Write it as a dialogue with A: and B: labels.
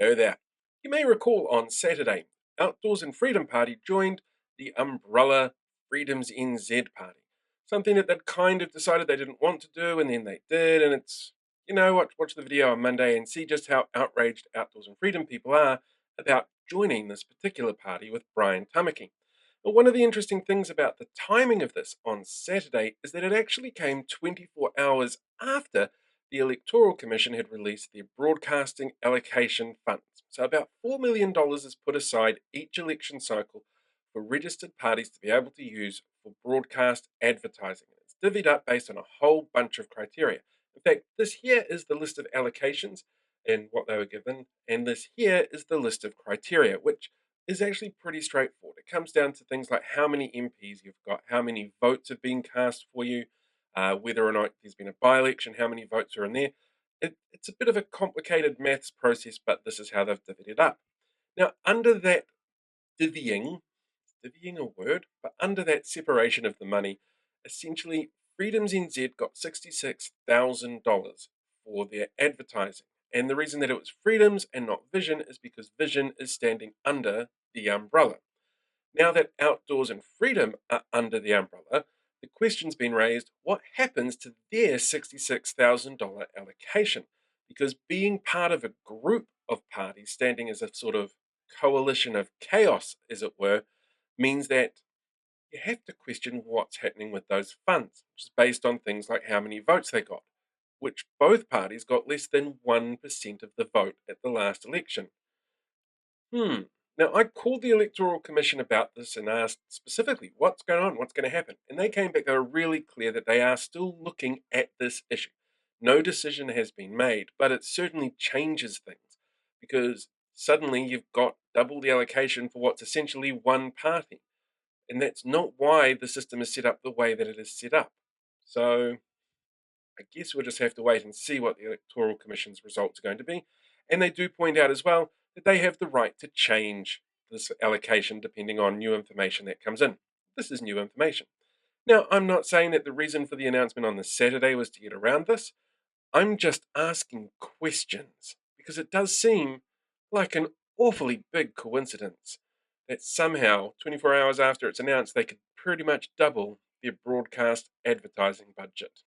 A: Hello there. You may recall on Saturday, Outdoors and Freedom Party joined the umbrella FreedomsNZ Party. Something that they'd kind of decided they didn't want to do, and then they did. And it's, watch the video on Monday and see just how outraged Outdoors and Freedom people are about joining this particular party with Brian Tamaki. But one of the interesting things about the timing of this on Saturday is that it actually came 24 hours after the Electoral Commission had released their broadcasting allocation funds. So, about $4 million is put aside each election cycle for registered parties to be able to use for broadcast advertising. It's divvied up based on a whole bunch of criteria. In fact, this here is the list of allocations and what they were given, and this here is the list of criteria, which is actually pretty straightforward. It comes down to things like how many MPs you've got, how many votes have been cast for you, whether or not there's been a by-election, how many votes are in there. It's a bit of a complicated maths process, but this is how they've divvied it up. Now, under that divvying a word, but under that separation of the money, essentially Freedoms NZ got $66,000 for their advertising. And the reason that it was Freedoms and not Vision is because Vision is standing under the umbrella. Now that Outdoors and Freedom are under the umbrella, the question's been raised, what happens to their $66,000 allocation? Because being part of a group of parties standing as a sort of coalition of chaos, as it were, means that you have to question what's happening with those funds, which is based on things like how many votes they got, which both parties got less than 1% of the vote at the last election. Now, I called the Electoral Commission about this and asked specifically what's going on, what's going to happen. And they came back, they were really clear that they are still looking at this issue. No decision has been made, but it certainly changes things because suddenly you've got double the allocation for what's essentially one party. And that's not why the system is set up the way that it is set up. So I guess we'll just have to wait and see what the Electoral Commission's results are going to be. And they do point out as well that they have the right to change this allocation depending on new information that comes in. This is new information. Now, I'm not saying that the reason for the announcement on this Saturday was to get around this. I'm just asking questions because it does seem like an awfully big coincidence that somehow, 24 hours after it's announced, they could pretty much double their broadcast advertising budget.